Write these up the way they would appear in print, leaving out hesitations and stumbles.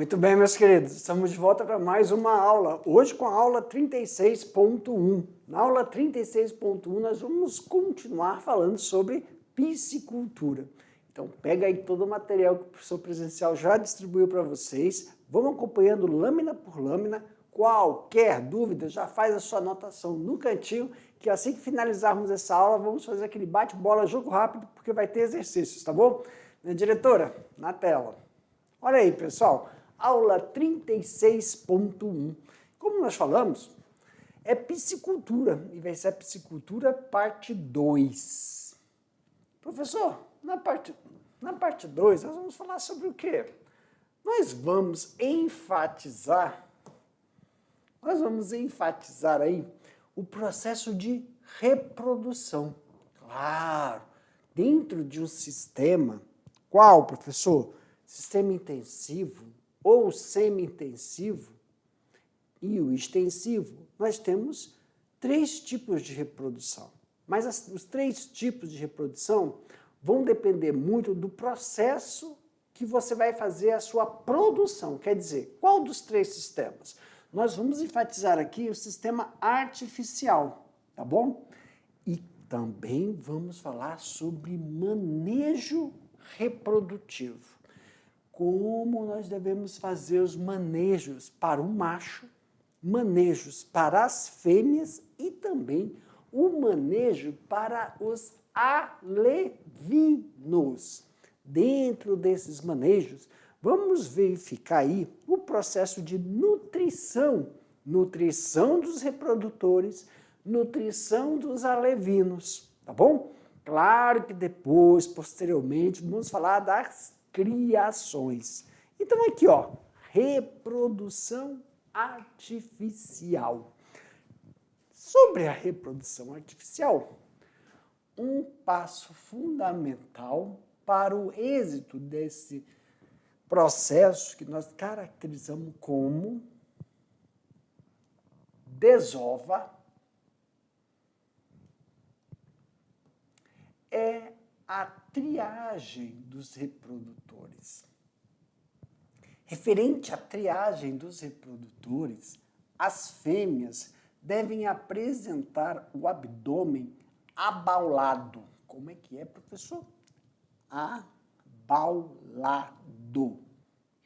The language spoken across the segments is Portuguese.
Muito bem, meus queridos, estamos de volta para mais uma aula, hoje com a aula 36.1. Na aula 36.1 nós vamos continuar falando sobre piscicultura. Então pega aí todo o material que o professor presencial já distribuiu para vocês, vamos acompanhando lâmina por lâmina. Qualquer dúvida, já faz a sua anotação no cantinho, que assim que finalizarmos essa aula, vamos fazer aquele bate-bola, jogo rápido, porque vai ter exercícios, tá bom? Minha diretora, na tela. Olha aí, pessoal, aula 36.1. Como nós falamos, é piscicultura, e vai ser a piscicultura parte 2. Professor, na parte 2, nós vamos falar sobre o quê? Nós vamos enfatizar aí o processo de reprodução. Claro, dentro de um sistema, qual, professor? Sistema intensivo ou semi-intensivo e o extensivo, nós temos 3 tipos de reprodução. Mas os 3 tipos de reprodução vão depender muito do processo que você vai fazer a sua produção. Quer dizer, qual dos 3 sistemas? Nós vamos enfatizar aqui o sistema artificial, tá bom? E também vamos falar sobre manejo reprodutivo. Como nós devemos fazer os manejos para o macho, manejos para as fêmeas e também o manejo para os alevinos. Dentro desses manejos, vamos verificar aí o processo de nutrição, nutrição dos reprodutores, nutrição dos alevinos, tá bom? Claro que depois, posteriormente, vamos falar das criações. Então aqui, ó, reprodução artificial. Sobre a reprodução artificial, um passo fundamental para o êxito desse processo que nós caracterizamos como desova é a triagem dos reprodutores. Referente à triagem dos reprodutores, as fêmeas devem apresentar o abdômen abaulado. Como é que é, professor? Abaulado.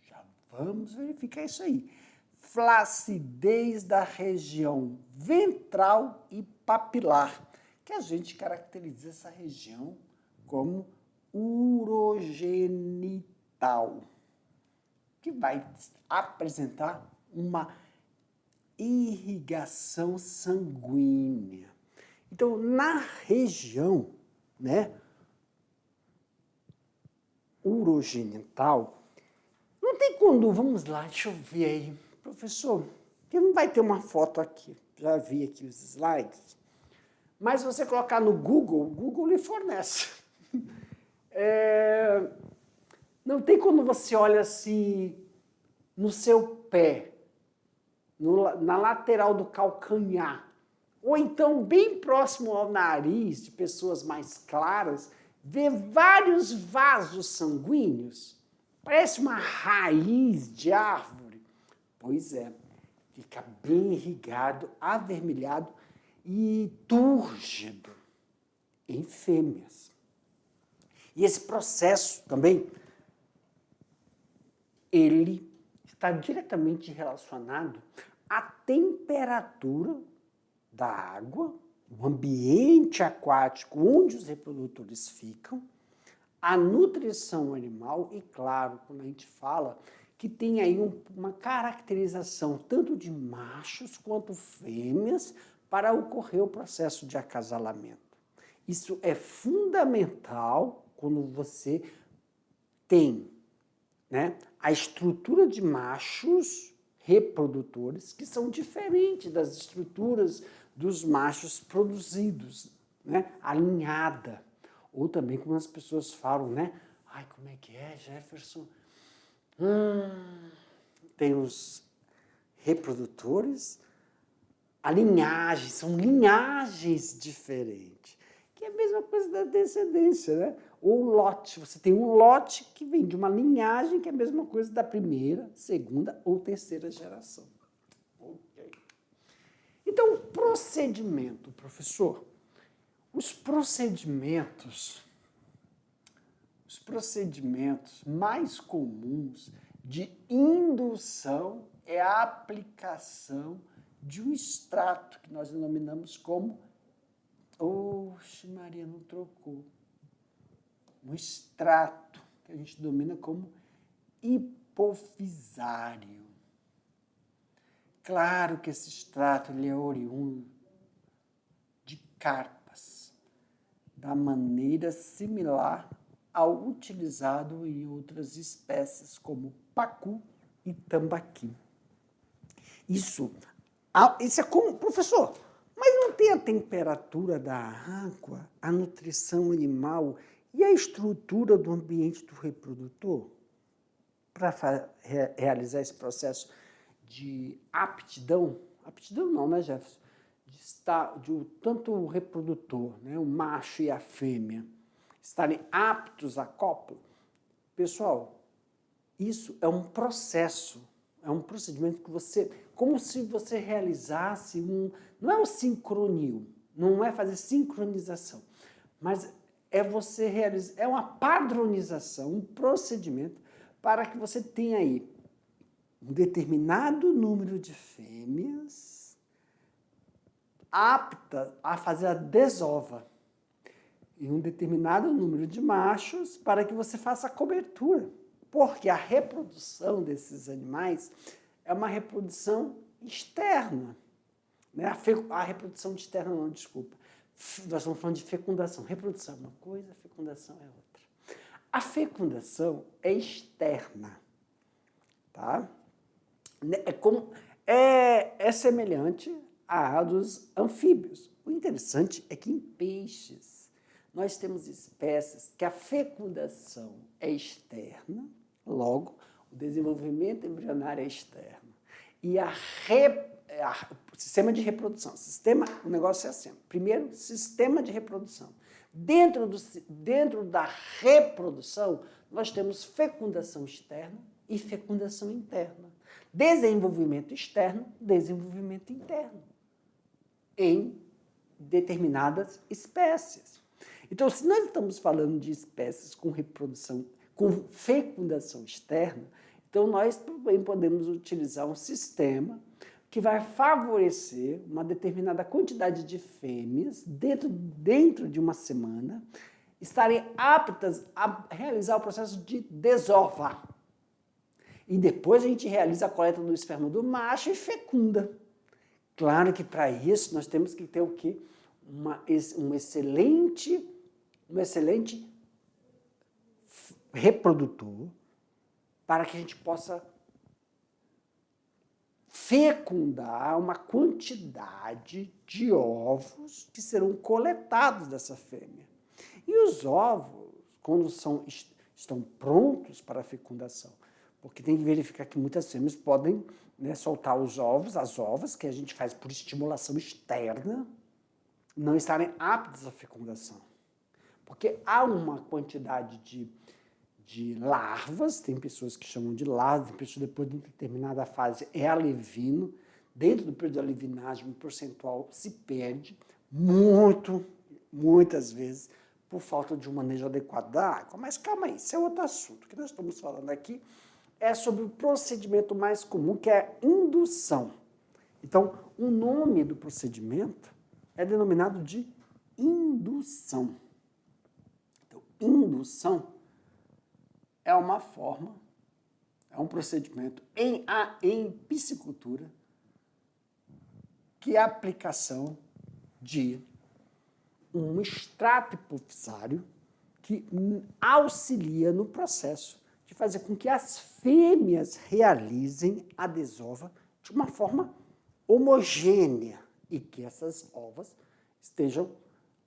Já vamos verificar isso aí. Flacidez da região ventral e papilar, que a gente caracteriza essa região como urogenital, que vai apresentar uma irrigação sanguínea. Então, na região, né, urogenital, não tem quando, vamos lá, deixa eu ver aí, professor, que não vai ter uma foto aqui, já vi aqui os slides, mas se você colocar no Google, o Google lhe fornece. Não tem quando você olha assim no seu pé, na lateral do calcanhar, ou então bem próximo ao nariz de pessoas mais claras, vê vários vasos sanguíneos, parece uma raiz de árvore. Pois é, fica bem irrigado, avermelhado e túrgido em fêmeas. E esse processo também, ele está diretamente relacionado à temperatura da água, o ambiente aquático onde os reprodutores ficam, a nutrição animal e, claro, quando a gente fala que tem aí uma caracterização tanto de machos quanto fêmeas para ocorrer o processo de acasalamento. Isso é fundamental quando você tem, né, a estrutura de machos reprodutores que são diferentes das estruturas dos machos produzidos, né, alinhada. Ou também como as pessoas falam, né, ai, como é que é, Jefferson? Tem os reprodutores, a linhagem, são linhagens diferentes. que é a mesma coisa da descendência, né? Ou lote. Você tem um lote que vem de uma linhagem que é a mesma coisa da primeira, segunda ou terceira geração. Ok. Então, procedimento, professor. Os procedimentos mais comuns de indução é a aplicação de um extrato que nós denominamos como... Oxe, Maria, não trocou. Um extrato que a gente denomina como hipofisário. Claro que esse extrato ele é oriundo de carpas, da maneira similar ao utilizado em outras espécies, como pacu e tambaqui. Isso é como, professor, mas não tem a temperatura da água, a nutrição animal e a estrutura do ambiente do reprodutor para realizar esse processo de aptidão? Aptidão não, né, Jefferson? Tanto o reprodutor, né, o macho e a fêmea, estarem aptos a cópula. Pessoal, isso é um processo, é um procedimento que você, como se você realizasse não é o sincronio, não é fazer sincronização, mas é você realizar, é uma padronização, um procedimento para que você tenha aí um determinado número de fêmeas aptas a fazer a desova e um determinado número de machos para que você faça a cobertura. Porque a reprodução desses animais é uma reprodução externa. Né? A reprodução externa, não, desculpa. Nós estamos falando de fecundação. Reprodução é uma coisa, fecundação é outra. A fecundação é externa. Tá? É semelhante à dos anfíbios. O interessante é que em peixes nós temos espécies que a fecundação é externa, logo, o desenvolvimento embrionário é externo. E o sistema de reprodução, o negócio é assim. Primeiro, sistema de reprodução. Dentro da reprodução, nós temos fecundação externa e fecundação interna. Desenvolvimento externo, desenvolvimento interno. Em determinadas espécies. Então, se nós estamos falando de espécies com reprodução, com fecundação externa, então nós também podemos utilizar um sistema que vai favorecer uma determinada quantidade de fêmeas dentro de uma semana estarem aptas a realizar o processo de desova. E depois a gente realiza a coleta do esperma do macho e fecunda. Claro que para isso nós temos que ter o quê? Um excelente reprodutor para que a gente possa fecundar uma quantidade de ovos que serão coletados dessa fêmea. E os ovos, quando estão prontos para a fecundação, porque tem que verificar que muitas fêmeas podem, né, soltar os ovos, as ovas, que a gente faz por estimulação externa, não estarem aptas à fecundação. Porque há uma quantidade de larvas, tem pessoas que chamam de larvas, tem pessoas depois de uma determinada fase é alevino, dentro do período de alevinagem o percentual se perde muitas vezes por falta de um manejo adequado da água. Mas calma aí, isso é outro assunto. O que nós estamos falando aqui é sobre o procedimento mais comum, que é a indução. Então, o nome do procedimento é denominado de indução. Então, indução é uma forma, é um procedimento em piscicultura que é a aplicação de um extrato hipofisário que auxilia no processo de fazer com que as fêmeas realizem a desova de uma forma homogênea e que essas ovas estejam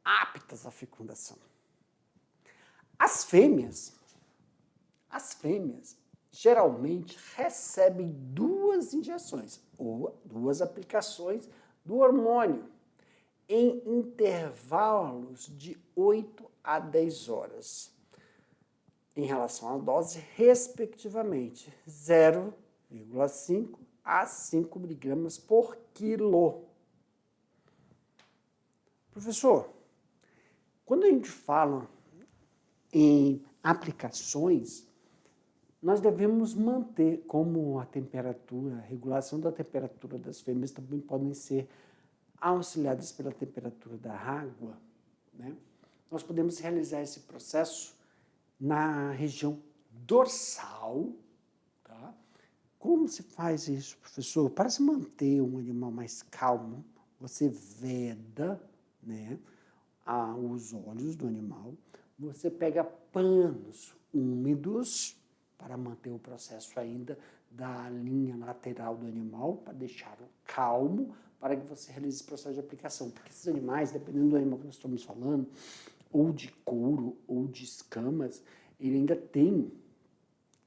aptas à fecundação. As fêmeas geralmente recebem 2 injeções ou 2 aplicações do hormônio. em intervalos de 8 a 10 horas, em relação à dose, respectivamente, 0,5 a 5 miligramas por quilo. Professor, quando a gente fala em aplicações, nós devemos manter, como a temperatura, a regulação da temperatura das fêmeas também podem ser auxiliadas pela temperatura da água, né? Nós podemos realizar esse processo na região dorsal, tá? Como se faz isso, professor? Para se manter um animal mais calmo, você veda, né, os olhos do animal, você pega panos úmidos para manter o processo ainda da linha lateral do animal, para deixá-lo calmo, para que você realize esse processo de aplicação. Porque esses animais, dependendo do animal que nós estamos falando, ou de couro, ou de escamas, ele ainda tem,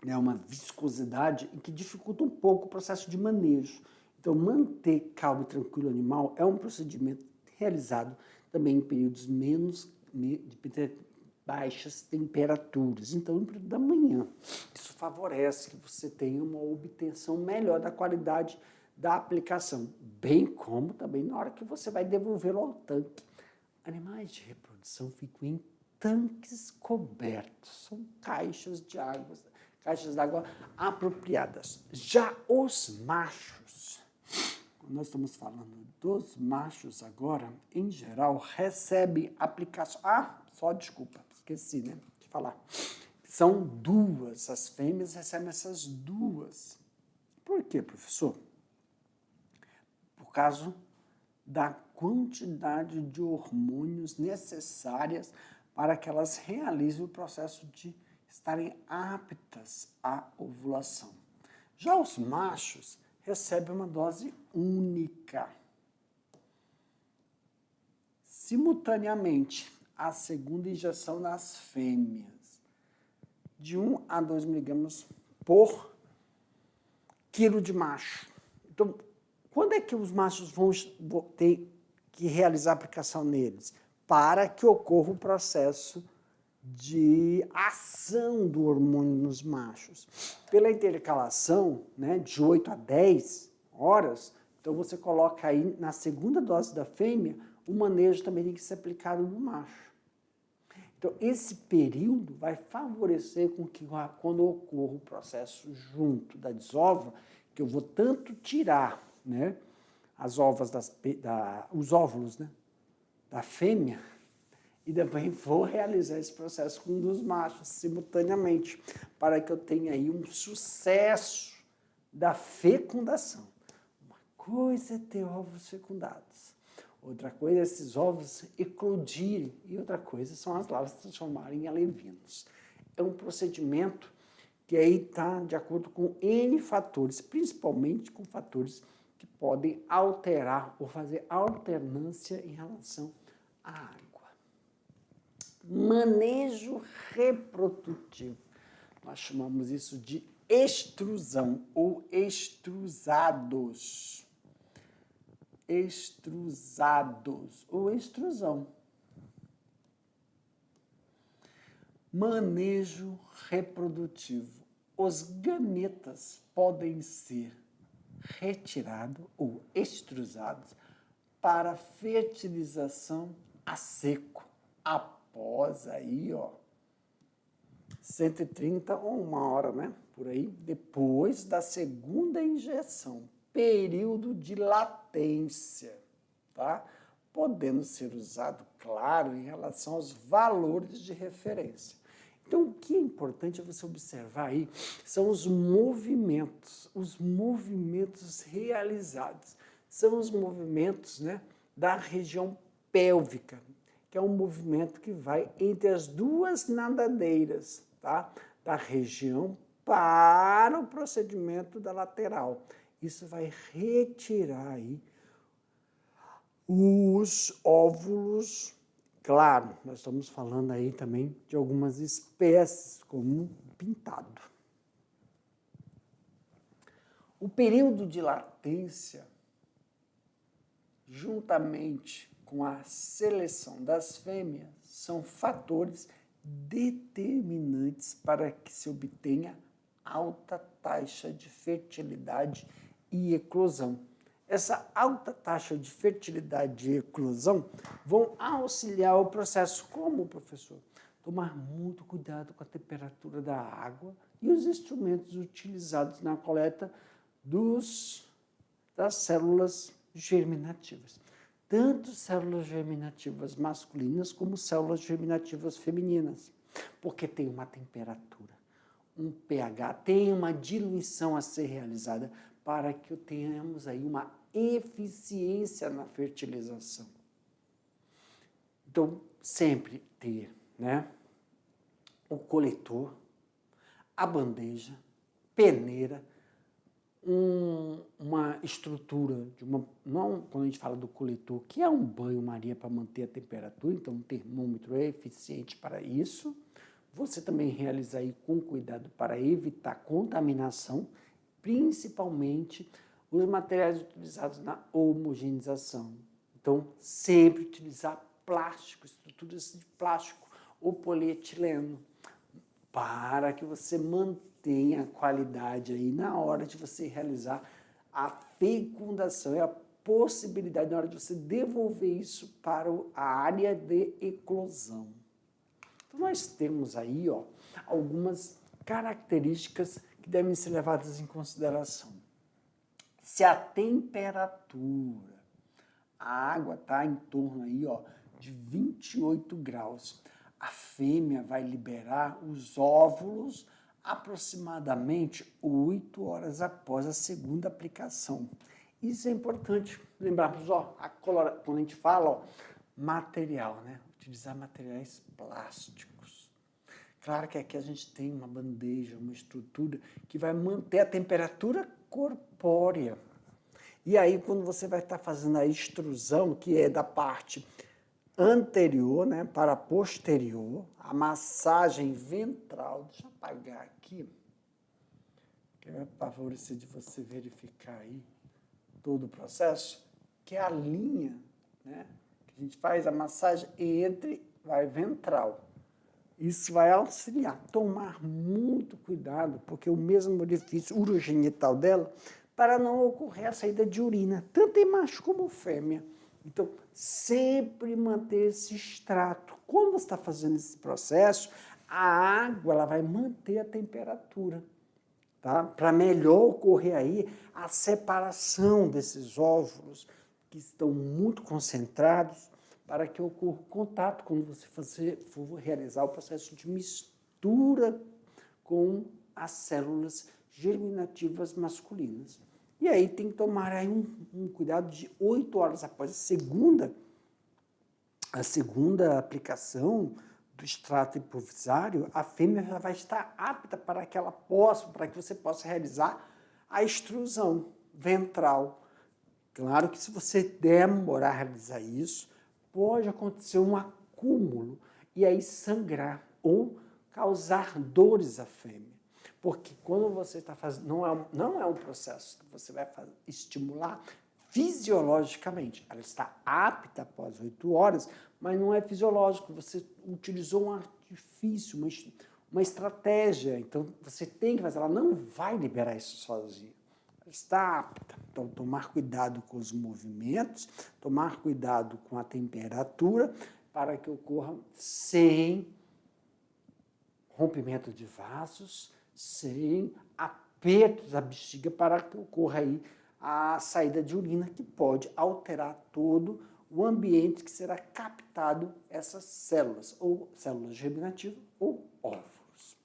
né, uma viscosidade que dificulta um pouco o processo de manejo. Então, manter calmo e tranquilo o animal é um procedimento realizado também em períodos de baixas temperaturas. Então, no período da manhã, isso favorece que você tenha uma obtenção melhor da qualidade da aplicação, bem como também na hora que você vai devolvê-lo ao tanque. Animais de reprodução ficam em tanques cobertos, são caixas d'água apropriadas. Já os machos, nós estamos falando dos machos agora, em geral, recebem aplicação. Desculpa, esqueci, né, de falar. São duas, as fêmeas recebem essas duas. Por quê, professor? Por causa da quantidade de hormônios necessárias para que elas realizem o processo de estarem aptas à ovulação. Já os machos recebem uma dose única. Simultaneamente, a segunda injeção nas fêmeas, de 1 a 2 miligramas por quilo de macho. Então, quando é que os machos vão ter que realizar a aplicação neles? Para que ocorra o processo de ação do hormônio nos machos. Pela intercalação, né, de 8 a 10 horas, então você coloca aí na segunda dose da fêmea, o manejo também tem que ser aplicado no macho. Então, esse período vai favorecer com que, quando ocorra o processo junto da desova, que eu vou tanto tirar, né, os óvulos, né, da fêmea, e também vou realizar esse processo com um dos machos simultaneamente, para que eu tenha aí um sucesso da fecundação. Uma coisa é ter ovos fecundados, outra coisa é esses ovos eclodirem, e outra coisa são as larvas se transformarem em alevinos. É um procedimento que aí está de acordo com N fatores, principalmente com fatores que podem alterar ou fazer alternância em relação à água. Manejo reprodutivo. Nós chamamos isso de extrusão ou extrusados. Extrusados ou extrusão. Manejo reprodutivo. Os gametas podem ser retirados ou extrusados para fertilização a seco, após aí, 130 ou 1 hora, né? Por aí, depois da segunda injeção, período de latência, tá? Podendo ser usado, claro, em relação aos valores de referência. Então, o que é importante é você observar aí são os movimentos realizados. São os movimentos, né, da região pélvica, que é um movimento que vai entre as duas nadadeiras, tá? Da região para o procedimento da lateral. Isso vai retirar aí os óvulos. Claro, nós estamos falando aí também de algumas espécies, como o pintado. O período de latência, juntamente com com a seleção das fêmeas são fatores determinantes para que se obtenha alta taxa de fertilidade e eclosão. Essa alta taxa de fertilidade e eclosão vão auxiliar o processo. Como, professor? Tomar muito cuidado com a temperatura da água e os instrumentos utilizados na coleta das células germinativas. Tanto células germinativas masculinas como células germinativas femininas, porque tem uma temperatura, um pH, tem uma diluição a ser realizada para que tenhamos aí uma eficiência na fertilização. Então, sempre ter, né, o coletor, a bandeja, peneira, uma estrutura, não quando a gente fala do coletor, que é um banho-maria para manter a temperatura, então um termômetro é eficiente para isso. Você também realiza aí com cuidado para evitar contaminação, principalmente os materiais utilizados na homogeneização. Então, sempre utilizar plástico, estruturas de plástico ou polietileno, para que você mantenha a qualidade aí na hora de você realizar a fecundação e a possibilidade na hora de você devolver isso para a área de eclosão. Então, nós temos aí algumas características que devem ser levadas em consideração. Se a temperatura, a água está em torno aí, de 28 graus, a fêmea vai liberar os óvulos aproximadamente 8 horas após a segunda aplicação. Isso é importante lembrarmos, quando a gente fala, material, né? Utilizar materiais plásticos. Claro que aqui a gente tem uma bandeja, uma estrutura que vai manter a temperatura corpórea. E aí, quando você vai estar fazendo a extrusão, que é da parte anterior, né, para posterior, a massagem ventral, deixa eu apagar aqui, que vai favorecer de você verificar aí todo o processo, que é a linha, né, que a gente faz a massagem vai ventral. Isso vai auxiliar, tomar muito cuidado, porque o mesmo orifício urogenital dela, para não ocorrer a saída de urina, tanto em macho como fêmea. Então, sempre manter esse extrato. Quando você está fazendo esse processo, a água ela vai manter a temperatura, tá? Para melhor ocorrer aí a separação desses óvulos que estão muito concentrados, para que ocorra o contato quando você for realizar o processo de mistura com as células germinativas masculinas. E aí tem que tomar aí um cuidado de 8 horas após a segunda aplicação do extrato improvisário, a fêmea já vai estar apta para que você possa realizar a extrusão ventral. Claro que se você demorar a realizar isso, pode acontecer um acúmulo e aí sangrar ou causar dores à fêmea. Porque quando você está fazendo, não é um processo que você vai estimular fisiologicamente. Ela está apta após 8 horas, mas não é fisiológico. Você utilizou um artifício, uma estratégia. Então, você tem que fazer. Ela não vai liberar isso sozinha. Ela está apta. Então, tomar cuidado com os movimentos, tomar cuidado com a temperatura, para que ocorra sem rompimento de vasos, sem apertos da bexiga, para que ocorra aí a saída de urina, que pode alterar todo o ambiente que será captado essas células, ou células germinativas ou óvulos.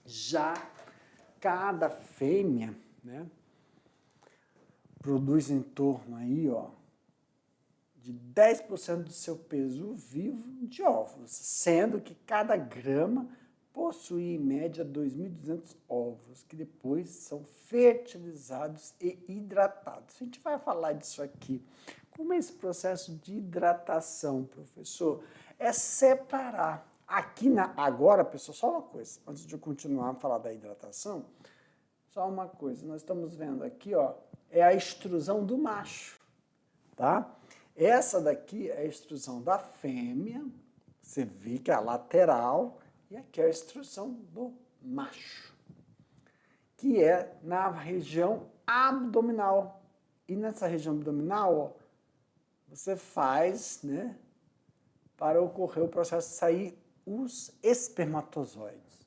Já cada fêmea, né, produz em torno aí, de 10% do seu peso vivo de óvulos, sendo que cada grama possui, em média, 2.200 ovos, que depois são fertilizados e hidratados. A gente vai falar disso aqui. Como é esse processo de hidratação, professor? É separar. Agora, pessoal, só uma coisa, antes de eu continuar a falar da hidratação, só uma coisa. Nós estamos vendo aqui, é a extrusão do macho, tá? Essa daqui é a extrusão da fêmea, você vê que é a lateral, e aqui é a extrusão do macho, que é na região abdominal. E nessa região abdominal, ó, você faz, né, para ocorrer o processo de sair os espermatozoides.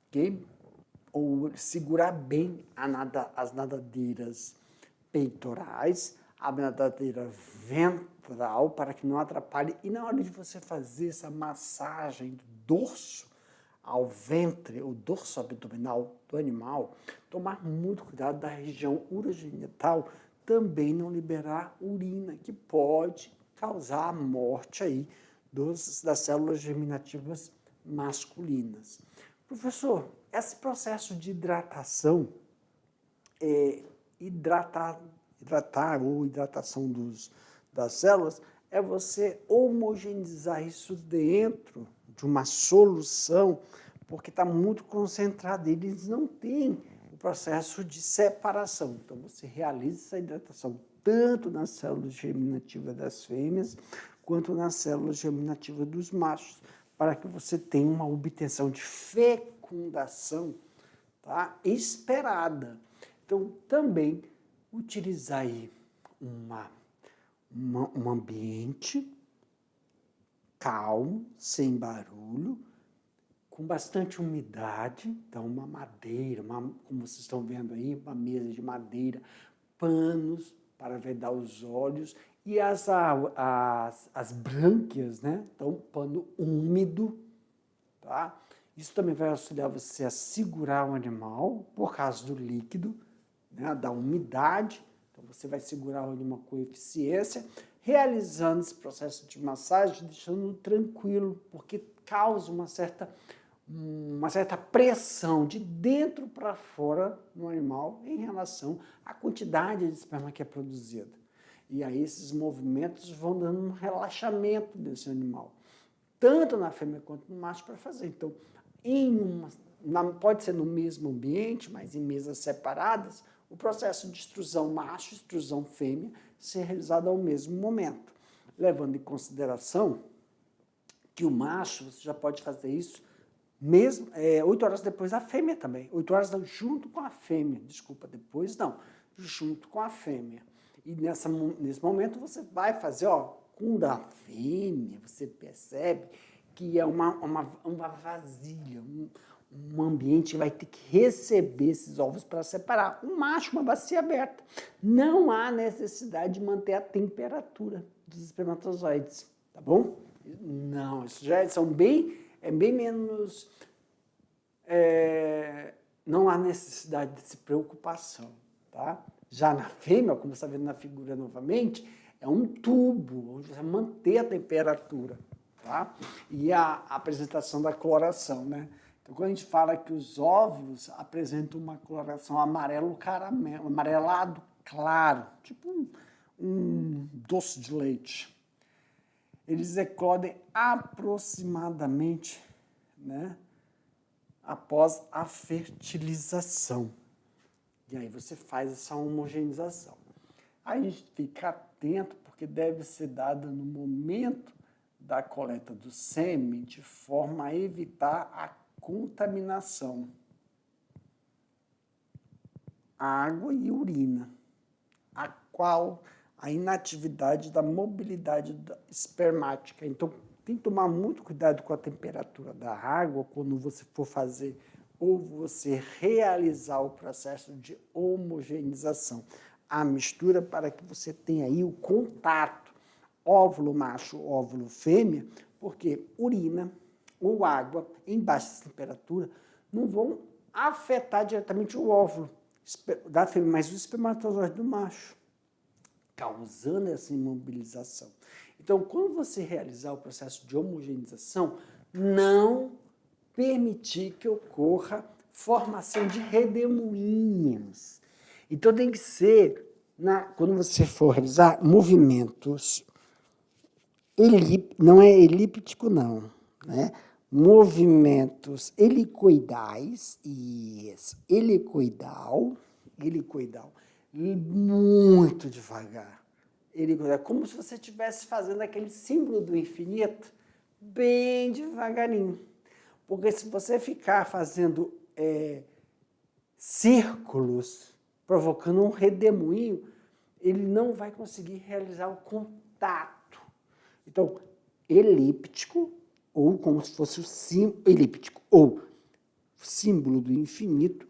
Ok? Ou segurar bem as nadadeiras peitorais, a nadadeira ventral, para que não atrapalhe. E na hora de você fazer essa massagem do dorso ao ventre, o dorso abdominal do animal, tomar muito cuidado da região urogenital, também não liberar urina, que pode causar a morte aí das células germinativas masculinas. Professor, esse processo de hidratação, hidratação das células, é você homogeneizar isso dentro de uma solução, porque está muito concentrado, eles não têm o processo de separação. Então, você realiza essa hidratação tanto nas células germinativas das fêmeas, quanto nas células germinativas dos machos, para que você tenha uma obtenção de fecundação, tá, esperada. Então, também utilizar aí um ambiente calmo, sem barulho, com bastante umidade. Então, uma madeira, como vocês estão vendo aí, uma mesa de madeira, panos para vedar os olhos e as brânquias, né? Então, pano úmido, tá? Isso também vai auxiliar você a segurar o animal por causa do líquido, né, da umidade. Então, você vai segurar o animal com eficiência, realizando esse processo de massagem, deixando-o tranquilo, porque causa uma certa pressão de dentro para fora no animal em relação à quantidade de esperma que é produzida. E aí esses movimentos vão dando um relaxamento desse animal, tanto na fêmea quanto no macho, para fazer. Então, pode ser no mesmo ambiente, mas em mesas separadas, o processo de extrusão macho e extrusão fêmea ser realizado ao mesmo momento, levando em consideração que o macho você já pode fazer isso mesmo 8 horas depois da fêmea também. 8 horas junto com a fêmea, desculpa, depois não, junto com a fêmea. E nesse momento você vai fazer, ó, com da fêmea, você percebe que é uma vasilha, um ambiente que vai ter que receber esses ovos para separar. Um macho, uma bacia aberta. Não há necessidade de manter a temperatura dos espermatozoides, tá bom? Não, isso já são bem menos... não há necessidade de preocupação, tá? Já na fêmea, como você está vendo na figura novamente, é um tubo, onde você vai manter a temperatura, tá? E a apresentação da coloração, né? Então, quando a gente fala que os óvulos apresentam uma coloração amarelado claro, tipo um doce de leite, eles eclodem aproximadamente, né, após a fertilização. E aí você faz essa homogeneização. Aí a gente fica atento, porque deve ser dada no momento da coleta do sêmen, de forma a evitar a contaminação. Água e urina, a qual a inatividade da mobilidade espermática. Então, tem que tomar muito cuidado com a temperatura da água quando você for fazer ou você realizar o processo de homogeneização. A mistura para que você tenha aí o contato óvulo macho, óvulo fêmea, porque urina ou água em baixa temperatura não vão afetar diretamente o óvulo da fêmea, mas o espermatozoide do macho, causando essa imobilização. Então, quando você realizar o processo de homogeneização, não permitir que ocorra formação de redemoinhas. Então, tem que ser, quando você for realizar movimentos, não é elíptico, não, né? Movimentos helicoidais, helicoidal, muito devagar. Ele é como se você estivesse fazendo aquele símbolo do infinito bem devagarinho. Porque se você ficar fazendo círculos, provocando um redemoinho, ele não vai conseguir realizar o contato. Então, elíptico, ou como se fosse o símbolo elíptico, ou símbolo do infinito,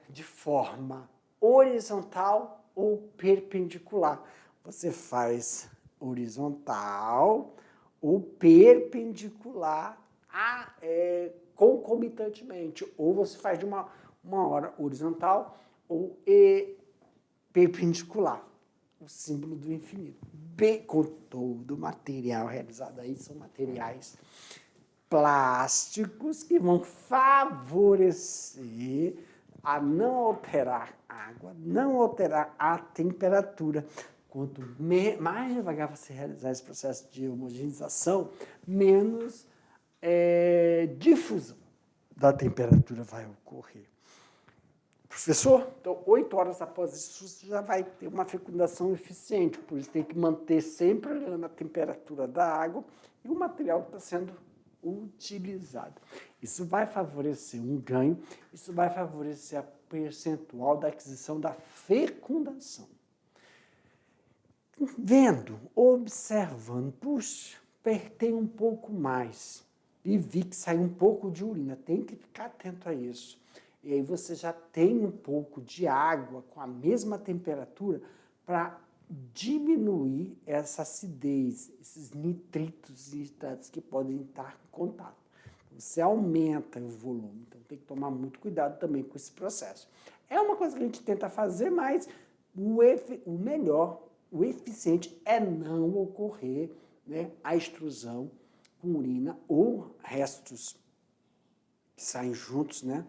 de forma horizontal ou perpendicular. Você faz horizontal ou perpendicular concomitantemente. Ou você faz de uma hora horizontal ou perpendicular. O símbolo do infinito. Com todo o material realizado aí, são materiais plásticos que vão favorecer a não alterar a água, não alterar a temperatura. Quanto mais devagar você realizar esse processo de homogeneização, menos difusão da temperatura vai ocorrer. Professor, então 8 horas após isso você já vai ter uma fecundação eficiente, por isso tem que manter sempre olhando a temperatura da água e o material que está sendo utilizado. Isso vai favorecer um ganho, isso vai favorecer a percentual da aquisição da fecundação. Vendo, observando, puxa, apertei um pouco mais e vi que saiu um pouco de urina, tem que ficar atento a isso. E aí você já tem um pouco de água com a mesma temperatura para diminuir essa acidez, esses nitritos e nitratos que podem estar em contato. Você aumenta o volume, então tem que tomar muito cuidado também com esse processo. É uma coisa que a gente tenta fazer, mas o melhor, o eficiente é não ocorrer, né, a extrusão com urina ou restos que saem juntos, né,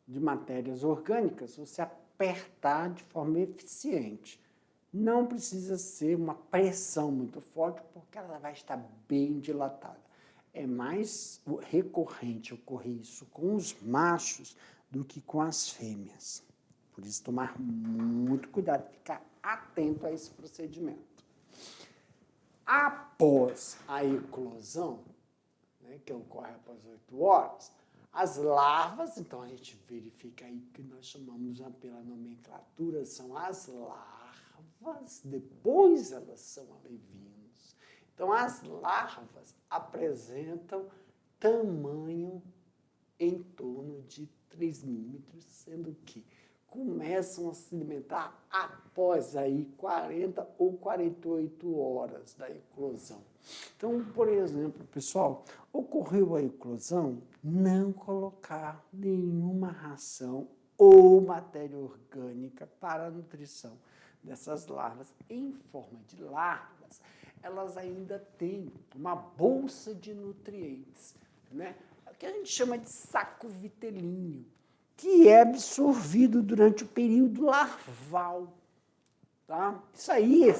de matérias orgânicas, você apertar de forma eficiente. Não precisa ser uma pressão muito forte, porque ela vai estar bem dilatada. É mais recorrente ocorrer isso com os machos do que com as fêmeas. Por isso, tomar muito cuidado, ficar atento a esse procedimento. Após a eclosão, né, que ocorre após 8 horas, as larvas, então a gente verifica aí que nós chamamos pela nomenclatura, são as larvas, depois elas são alevinos. Então as larvas apresentam tamanho em torno de 3 milímetros, sendo que começam a se alimentar após aí 40 ou 48 horas da eclosão. Então, por exemplo, pessoal, ocorreu a eclosão, não colocar nenhuma ração ou matéria orgânica para a nutrição dessas larvas. Em forma de larvas, elas ainda têm uma bolsa de nutrientes, né? Que a gente chama de saco vitelíneo, que é absorvido durante o período larval. Tá? Isso aí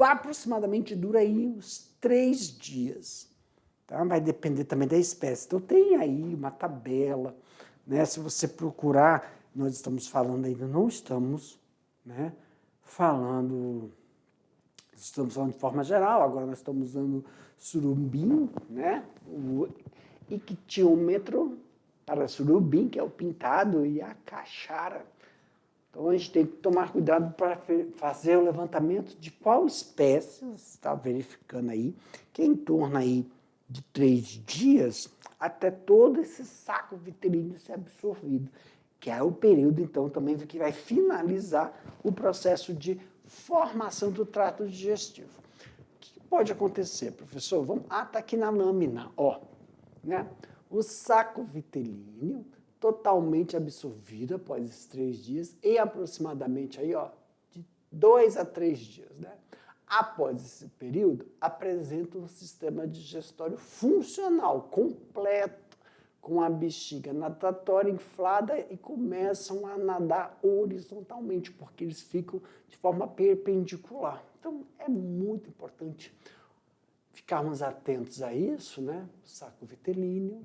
aproximadamente dura aí uns 3 dias. Tá? Vai depender também da espécie. Então tem aí uma tabela, né? Se você procurar, nós estamos falando ainda, não estamos, né, estamos falando de forma geral, agora nós estamos usando surubim, né? O ictiômetro para surubim, que é o pintado, e a caixara. Então, a gente tem que tomar cuidado para fazer o levantamento de qual espécie, você está verificando aí, que é em torno aí de 3 dias, até todo esse saco vitelíneo ser absorvido, que é o período, então, também que vai finalizar o processo de formação do trato digestivo. O que pode acontecer, professor? Está aqui na lâmina, ó, né? O saco vitelíneo totalmente absorvido após esses 3 dias e aproximadamente aí, ó, de 2 a 3 dias, né? Após esse período, apresenta um sistema digestório funcional, completo, com a bexiga natatória inflada e começam a nadar horizontalmente, porque eles ficam de forma perpendicular. Então, é muito importante ficarmos atentos a isso, né? O saco vitelíneo.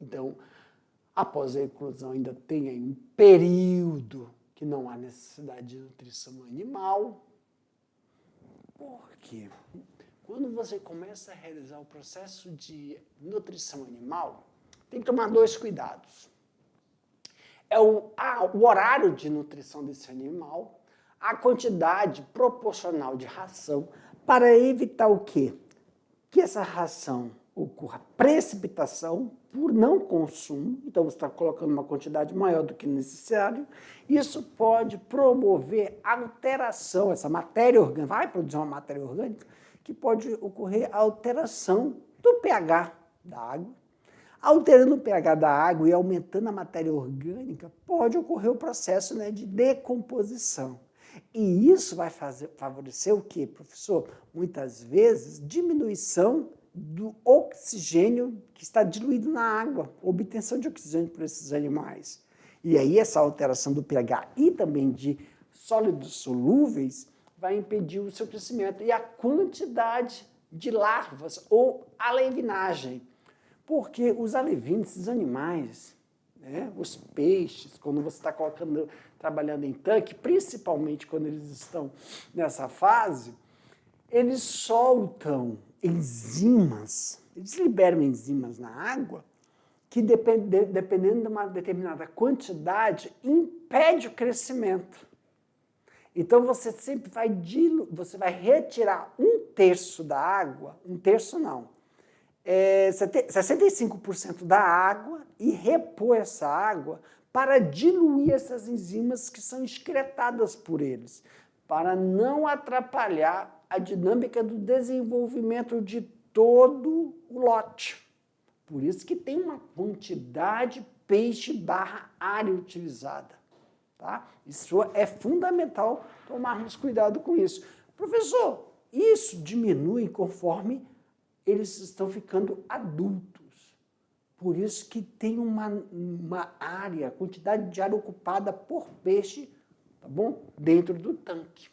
Então, Após a eclosão, ainda tem aí um período que não há necessidade de nutrição animal. Por quê? Quando você começa a realizar o processo de nutrição animal, tem que tomar 2 cuidados. É o horário de nutrição desse animal, a quantidade proporcional de ração, para evitar o quê? Que essa ração ocorra precipitação por não consumo, então você está colocando uma quantidade maior do que necessário, isso pode promover alteração, essa matéria orgânica, vai produzir uma matéria orgânica, que pode ocorrer alteração do pH da água. Alterando o pH da água e aumentando a matéria orgânica, pode ocorrer o processo, né, de decomposição. E isso vai favorecer o quê, professor? Muitas vezes, diminuição do oxigênio que está diluído na água, obtenção de oxigênio por esses animais. E aí essa alteração do pH e também de sólidos solúveis vai impedir o seu crescimento e a quantidade de larvas ou alevinagem. Porque os alevinos, esses animais, né, os peixes, quando você está trabalhando em tanque, principalmente quando eles estão nessa fase, eles soltam enzimas, eles liberam enzimas na água que, dependendo de uma determinada quantidade, impede o crescimento. Então, você sempre vai retirar 1/3 da água, 1/3 não, 65% da água e repor essa água para diluir essas enzimas que são excretadas por eles, para não atrapalhar a dinâmica do desenvolvimento de todo o lote. Por isso que tem uma quantidade peixe/área utilizada. Tá? Isso é fundamental tomarmos cuidado com isso. Professor, isso diminui conforme eles estão ficando adultos. Por isso que tem uma área, quantidade de área ocupada por peixe, tá bom? Dentro do tanque.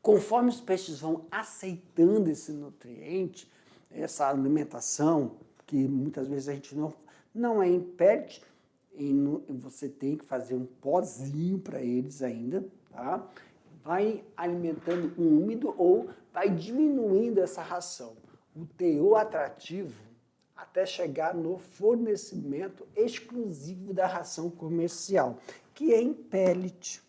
Conforme os peixes vão aceitando esse nutriente, essa alimentação, que muitas vezes a gente não é impede, você tem que fazer um pozinho para eles ainda, tá? Vai alimentando um úmido ou vai diminuindo essa ração, o teor atrativo, até chegar no fornecimento exclusivo da ração comercial, que é em pellet.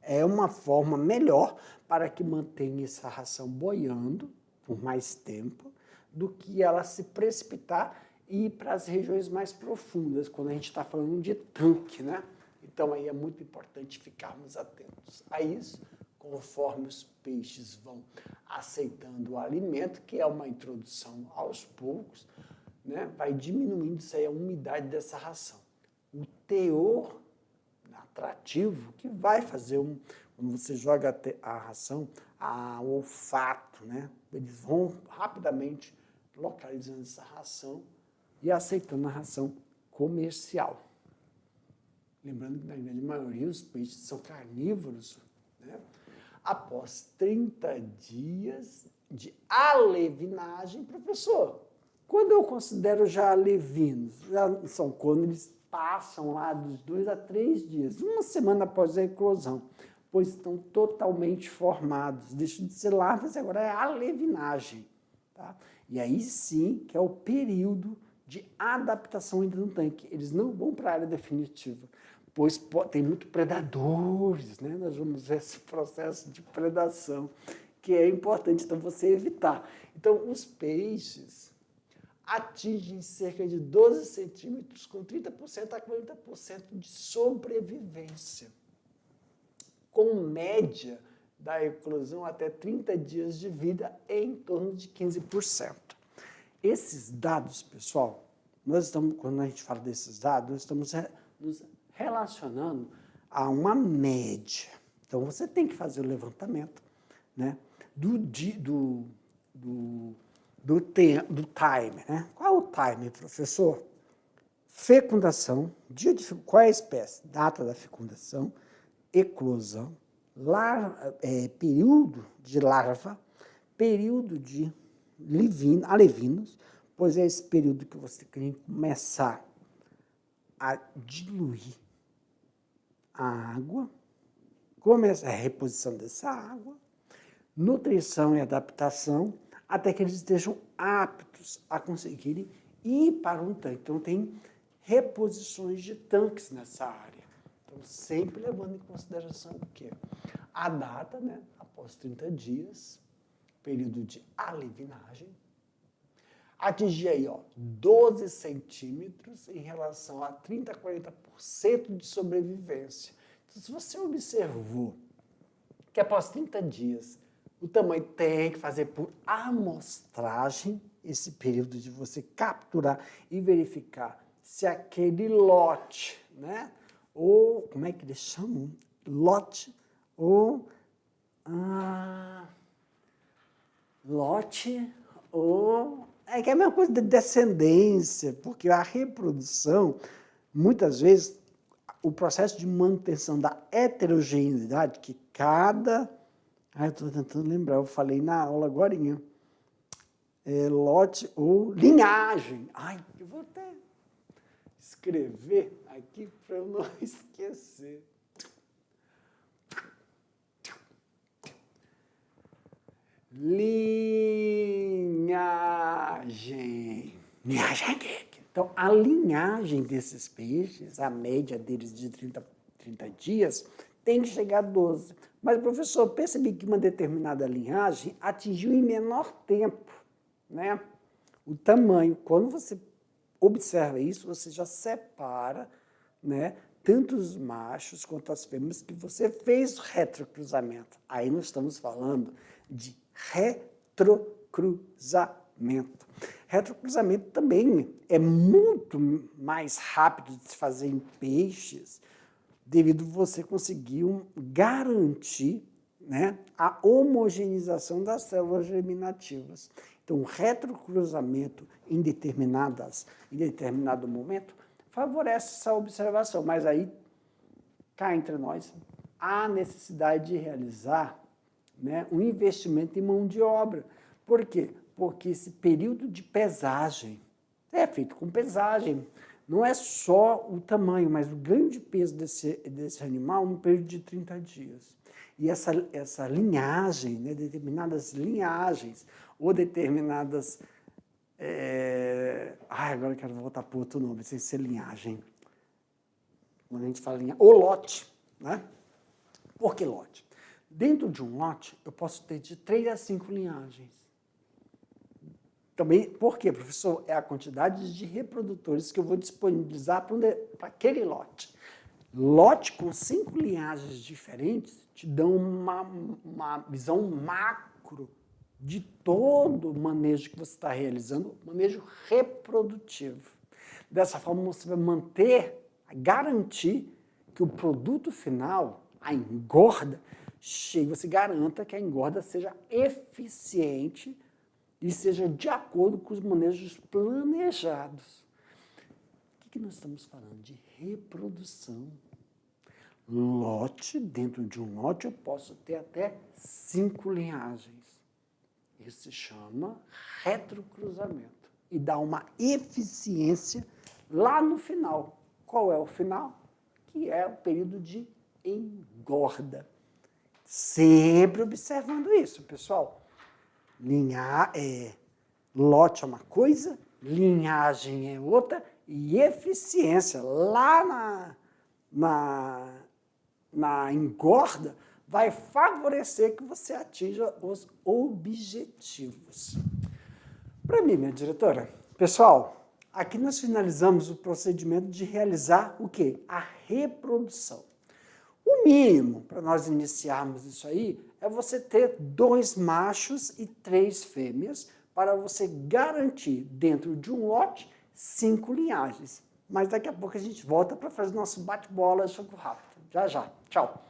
É uma forma melhor para que mantenha essa ração boiando por mais tempo do que ela se precipitar e ir para as regiões mais profundas, quando a gente está falando de tanque, né? Então, aí é muito importante ficarmos atentos a isso, conforme os peixes vão aceitando o alimento, que é uma introdução aos poucos, né? Vai diminuindo isso aí, a umidade dessa ração. O teor atrativo que vai fazer, quando você joga a ração, o olfato, né? Eles vão rapidamente localizando essa ração e aceitando a ração comercial. Lembrando que, na grande maioria, os peixes são carnívoros, né? Após 30 dias de alevinagem, professor, quando eu considero já alevinos, já são quando eles passam lá dos 2 a 3 dias, uma semana após a eclosão, pois estão totalmente formados, deixam de ser larvas, agora é alevinagem. Tá? E aí sim que é o período de adaptação ainda no tanque. Eles não vão para a área definitiva, pois tem muitos predadores, né? Nós vamos ver esse processo de predação, que é importante então você evitar. Então, os peixes atingem cerca de 12 centímetros, com 30% a 40% de sobrevivência, com média da eclosão até 30 dias de vida em torno de 15%. Esses dados, pessoal, quando a gente fala desses dados, nós estamos nos relacionando a uma média. Então, você tem que fazer o levantamento, né, do time, né? Qual é o time, professor? Fecundação, qual é a espécie? Data da fecundação, eclosão, período de larva, período de alevinos, pois é esse período que você tem que começar a diluir a água, começa a reposição dessa água, nutrição e adaptação, até que eles estejam aptos a conseguirem ir para um tanque. Então, tem reposições de tanques nessa área. Então, sempre levando em consideração o quê? A data, né? Após 30 dias, período de alivinagem, atingir aí, 12 centímetros em relação a 30% a 40% de sobrevivência. Então, se você observou que após 30 dias o tamanho tem que fazer por amostragem, esse período de você capturar e verificar se aquele lote, né? Ou, como é que eles chamam? Lote ou... lote ou... É que é a mesma coisa de descendência, porque a reprodução, muitas vezes, o processo de manutenção da heterogeneidade, que cada... eu estou tentando lembrar, eu falei na aula agorinha. Lote ou linhagem. Eu vou até escrever aqui para eu não esquecer. Linhagem. Linhagem. Então, a linhagem desses peixes, a média deles de 30 dias, tem que chegar a 12. Mas, professor, percebi que uma determinada linhagem atingiu em menor tempo, né, o tamanho. Quando você observa isso, você já separa, né, tanto os machos quanto as fêmeas que você fez o retrocruzamento. Aí nós estamos falando de retrocruzamento. Retrocruzamento também é muito mais rápido de se fazer em peixes, devido a você conseguir garantir, né, a homogeneização das células germinativas. Então, o retrocruzamento em determinado momento favorece essa observação, mas aí, cá entre nós, há necessidade de realizar, né, um investimento em mão de obra. Por quê? Porque esse período de pesagem é feito com pesagem. Não é só o tamanho, mas o ganho de peso desse animal no período de 30 dias. E essa linhagem, né, determinadas linhagens, ou determinadas... agora eu quero voltar para outro nome, sem ser linhagem. Quando a gente fala linhagem, ou lote, né? Por que lote? Dentro de um lote, eu posso ter de 3 a 5 linhagens. Também, por quê, professor? É a quantidade de reprodutores que eu vou disponibilizar para aquele lote. Lote com 5 linhagens diferentes te dão uma visão macro de todo o manejo que você está realizando, manejo reprodutivo. Dessa forma, você vai garantir que o produto final, a engorda, você garanta que a engorda seja eficiente e seja de acordo com os manejos planejados. O que nós estamos falando? De reprodução. Lote, dentro de um lote eu posso ter até 5 linhagens. Isso se chama retrocruzamento e dá uma eficiência lá no final. Qual é o final? Que é o período de engorda. Sempre observando isso, pessoal. Lote é uma coisa, linhagem é outra, e eficiência lá na engorda vai favorecer que você atinja os objetivos. Para mim, minha diretora, pessoal, aqui nós finalizamos o procedimento de realizar o quê? A reprodução. O mínimo para nós iniciarmos isso aí é você ter 2 machos e 3 fêmeas para você garantir dentro de um lote 5 linhagens. Mas daqui a pouco a gente volta para fazer nosso bate-bola, jogo rápido. Já, já. Tchau.